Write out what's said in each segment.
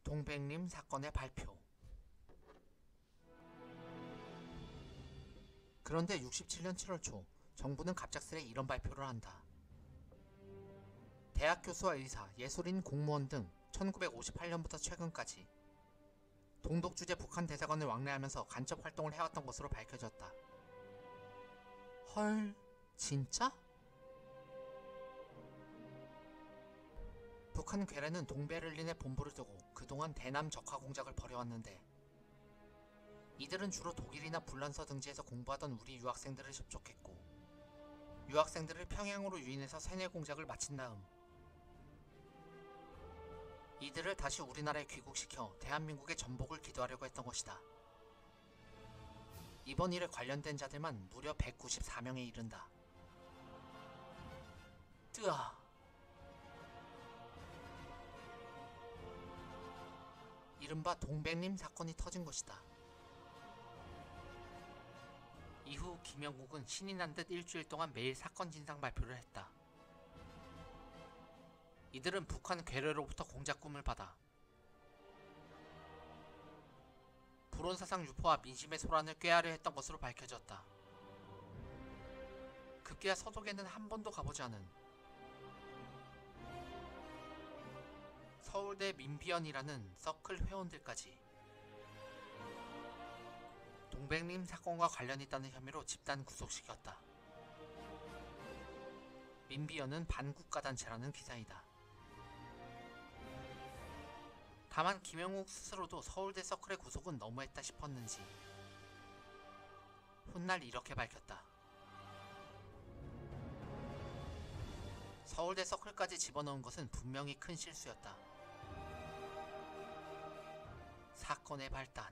동백림 사건의 발표. 그런데 67년 7월 초 정부는 갑작스레 이런 발표를 한다. 대학 교수와 의사, 예술인, 공무원 등 1958년부터 최근까지 동독 주재 북한 대사관을 왕래하면서 간첩 활동을 해왔던 것으로 밝혀졌다. 헐, 진짜? 북한 괴뢰는 동베를린에 본부를 두고 그동안 대남 적화 공작을 벌여왔는데, 이들은 주로 독일이나 불란서 등지에서 공부하던 우리 유학생들을 접촉했고, 유학생들을 평양으로 유인해서 세뇌 공작을 마친 다음 이들을 다시 우리나라에 귀국시켜 대한민국의 전복을 기도하려고 했던 것이다. 이번 일에 관련된 자들만 무려 194명에 이른다. 뜨아. 이른바 동백림 사건이 터진 것이다. 이후 김영국은 신이 난 듯 일주일 동안 매일 사건 진상 발표를 했다. 이들은 북한 괴뢰로부터 공작 꿈을 받아 불온사상 유포와 민심의 소란을 꾀하려 했던 것으로 밝혀졌다. 급기야 서독에는 한 번도 가보지 않은 서울대 민비연이라는 서클 회원들까지 동백림 사건과 관련이 있다는 혐의로 집단 구속시켰다. 민비연은 반국가단체라는 기사이다. 다만 김영욱 스스로도 서울대 서클의 구속은 너무했다 싶었는지 훗날 이렇게 밝혔다. 서울대 서클까지 집어넣은 것은 분명히 큰 실수였다. 사건의 발단.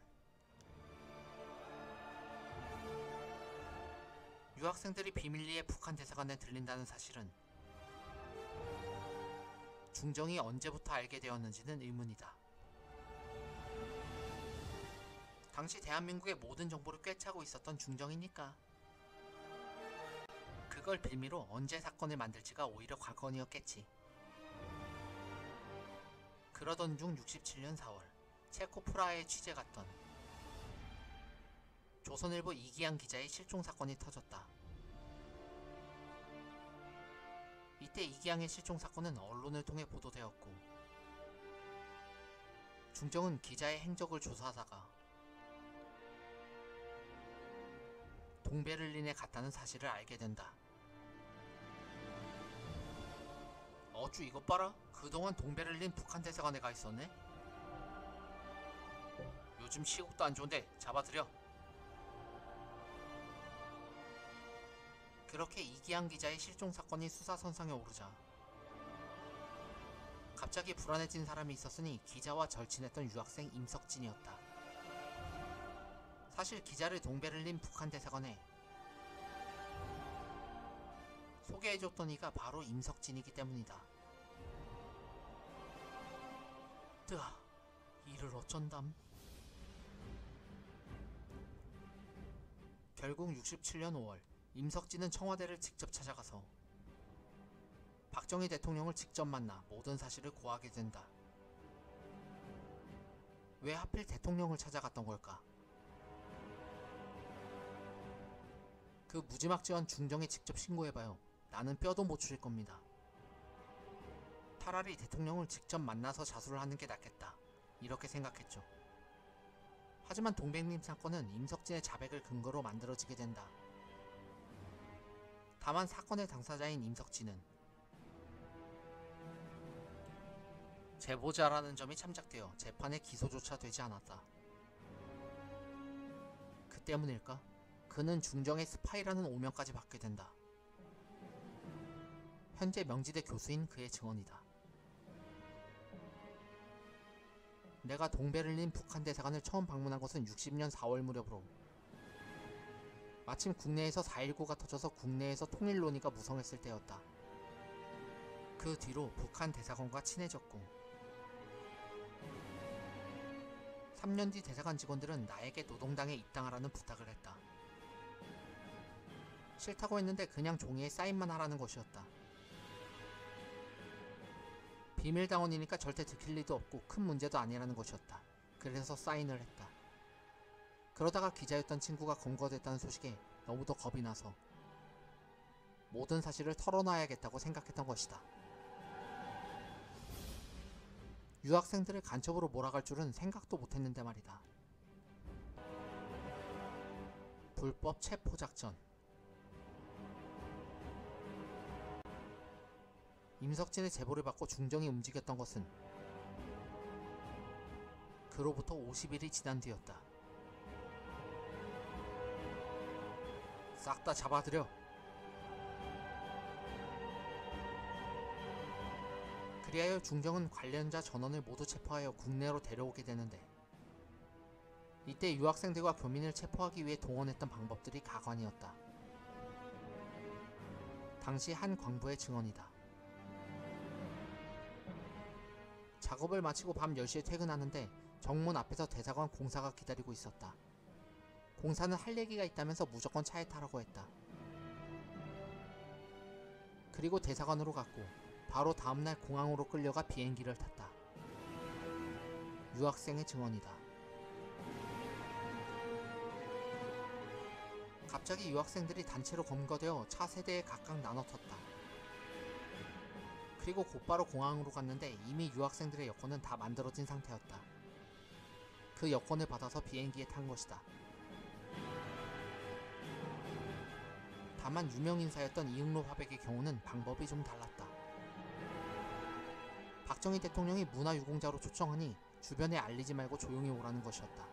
유학생들이 비밀리에 북한 대사관에 들린다는 사실은 중정이 언제부터 알게 되었는지는 의문이다. 당시 대한민국의 모든 정보를 꿰차고 있었던 중정이니까 그걸 빌미로 언제 사건을 만들지가 오히려 관건이었겠지. 그러던 중 67년 4월 체코 프라하에 취재 갔던 조선일보 이기양 기자의 실종 사건이 터졌다. 이때 이기양의 실종 사건은 언론을 통해 보도되었고, 중정은 기자의 행적을 조사하다가 동베를린에 갔다는 사실을 알게 된다. 어쭈 이것 봐라. 그동안 동베를린 북한 대사관에 가 있었네. 요즘 시국도 안 좋은데 잡아들여. 그렇게 이기양 기자의 실종 사건이 수사선상에 오르자 갑자기 불안해진 사람이 있었으니 기자와 절친했던 유학생 임석진이었다. 사실 기자를 동베를린 북한 대사관에 소개해줬던 이가 바로 임석진이기 때문이다. 뜨아, 이를 어쩐담. 결국 67년 5월 임석진은 청와대를 직접 찾아가서 박정희 대통령을 직접 만나 모든 사실을 고하게 된다. 왜 하필 대통령을 찾아갔던 걸까? 그 무지막지한 중정에 직접 신고해봐요. 나는 뼈도 못 추릴 겁니다. 차라리 대통령을 직접 만나서 자수를 하는 게 낫겠다. 이렇게 생각했죠. 하지만 동백림 사건은 임석진의 자백을 근거로 만들어지게 된다. 다만 사건의 당사자인 임석진은 제보자라는 점이 참작되어 재판에 기소조차 되지 않았다. 그 때문일까? 그는 중정의 스파이라는 오명까지 받게 된다. 현재 명지대 교수인 그의 증언이다. 내가 동베를린 북한 대사관을 처음 방문한 것은 60년 4월 무렵으로 마침 국내에서 4.19가 터져서 국내에서 통일 논의가 무성했을 때였다. 그 뒤로 북한 대사관과 친해졌고 3년 뒤 대사관 직원들은 나에게 노동당에 입당하라는 부탁을 했다. 싫다고 했는데 그냥 종이에 사인만 하라는 것이었다. 비밀당원이니까 절대 들킬 리도 없고 큰 문제도 아니라는 것이었다. 그래서 사인을 했다. 그러다가 기자였던 친구가 검거됐다는 소식에 너무도 겁이 나서 모든 사실을 털어놔야겠다고 생각했던 것이다. 유학생들을 간첩으로 몰아갈 줄은 생각도 못했는데 말이다. 불법 체포작전. 임석진의 제보를 받고 중정이 움직였던 것은 그로부터 50일이 지난 뒤였다. 싹 다 잡아들여. 그리하여 중정은 관련자 전원을 모두 체포하여 국내로 데려오게 되는데, 이때 유학생들과 교민을 체포하기 위해 동원했던 방법들이 가관이었다. 당시 한 광부의 증언이다. 작업을 마치고 밤 10시에 퇴근하는데 정문 앞에서 대사관 공사가 기다리고 있었다. 공사는 할 얘기가 있다면서 무조건 차에 타라고 했다. 그리고 대사관으로 갔고 바로 다음날 공항으로 끌려가 비행기를 탔다. 유학생의 증언이다. 갑자기 유학생들이 단체로 검거되어 차 3대에 각각 나눠 텄다. 그리고 곧바로 공항으로 갔는데 이미 유학생들의 여권은 다 만들어진 상태였다. 그 여권을 받아서 비행기에 탄 것이다. 다만 유명인사였던 이응로 화백의 경우는 방법이 좀 달랐다. 박정희 대통령이 문화유공자로 초청하니 주변에 알리지 말고 조용히 오라는 것이었다.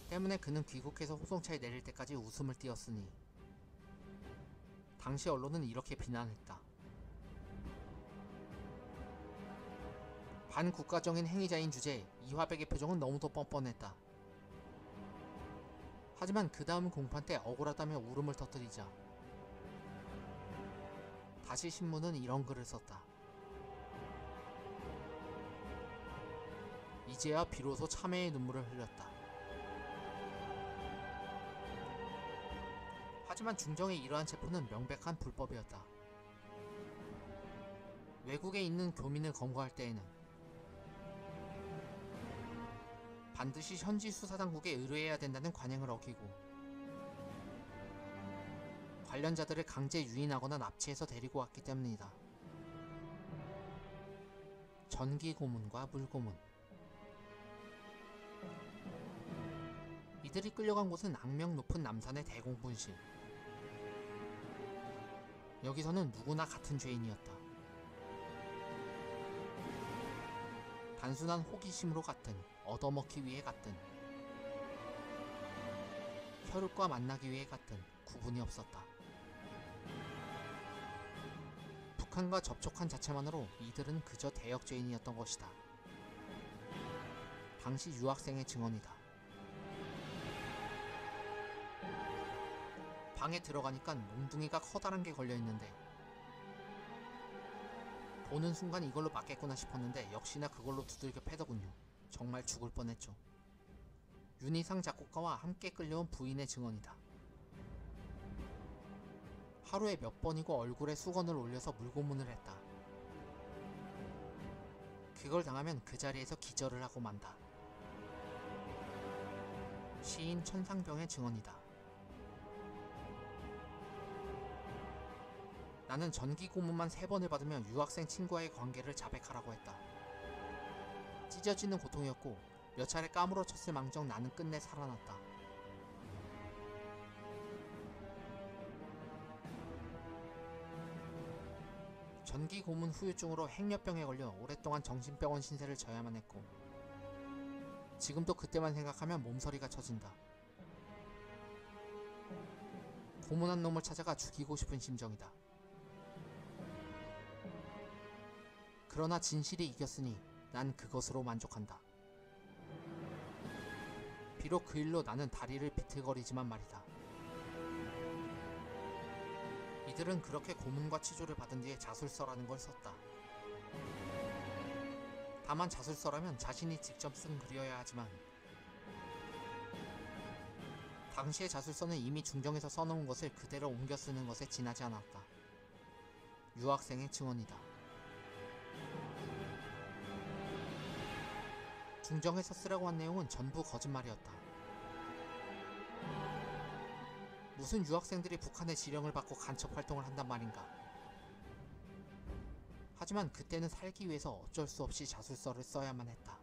때문에 그는 귀국해서 호송차에 내릴 때까지 웃음을 띄었으니, 당시 언론은 이렇게 비난했다. 반국가적인 행위자인 주제에 이화백의 표정은 너무도 뻔뻔했다. 하지만 그 다음 공판 때 억울하다며 울음을 터뜨리자 다시 신문은 이런 글을 썼다. 이제야 비로소 참회의 눈물을 흘렸다. 하지만 중정의 이러한 체포는 명백한 불법이었다. 외국에 있는 교민을 검거할 때에는 반드시 현지 수사당국에 의뢰해야 된다는 관행을 어기고 관련자들을 강제 유인하거나 납치해서 데리고 왔기 때문이다. 전기고문과 물고문. 이들이 끌려간 곳은 악명 높은 남산의 대공분실. 여기서는 누구나 같은 죄인이었다. 단순한 호기심으로 갔든 얻어먹기 위해 갔든 혈육과 만나기 위해 갔든 구분이 없었다. 북한과 접촉한 자체만으로 이들은 그저 대역죄인이었던 것이다. 당시 유학생의 증언이다. 방에 들어가니까 몽둥이가 커다란 게 걸려있는데 보는 순간 이걸로 맞겠구나 싶었는데 역시나 그걸로 두들겨 패더군요. 정말 죽을 뻔했죠. 윤희상 작곡가와 함께 끌려온 부인의 증언이다. 하루에 몇 번이고 얼굴에 수건을 올려서 물고문을 했다. 그걸 당하면 그 자리에서 기절을 하고 만다. 시인 천상병의 증언이다. 나는 전기 고문만 3번을 받으며 유학생 친구와의 관계를 자백하라고 했다. 찢어지는 고통이었고 몇 차례 까무러쳤을 망정 나는 끝내 살아났다. 전기 고문 후유증으로 행렬병에 걸려 오랫동안 정신병원 신세를 져야만 했고 지금도 그때만 생각하면 몸서리가 쳐진다. 고문한 놈을 찾아가 죽이고 싶은 심정이다. 그러나 진실이 이겼으니 난 그것으로 만족한다. 비록 그 일로 나는 다리를 비틀거리지만 말이다. 이들은 그렇게 고문과 치조를 받은 뒤에 자술서라는 걸 썼다. 다만 자술서라면 자신이 직접 쓴 글이어야 하지만 당시의 자술서는 이미 중정에서 써놓은 것을 그대로 옮겨 쓰는 것에 지나지 않았다. 유학생의 증언이다. 궁정에서 쓰라고 한 내용은 전부 거짓말이었다. 무슨 유학생들이 북한의 지령을 받고 간첩 활동을 한단 말인가. 하지만 그때는 살기 위해서 어쩔 수 없이 자술서를 써야만 했다.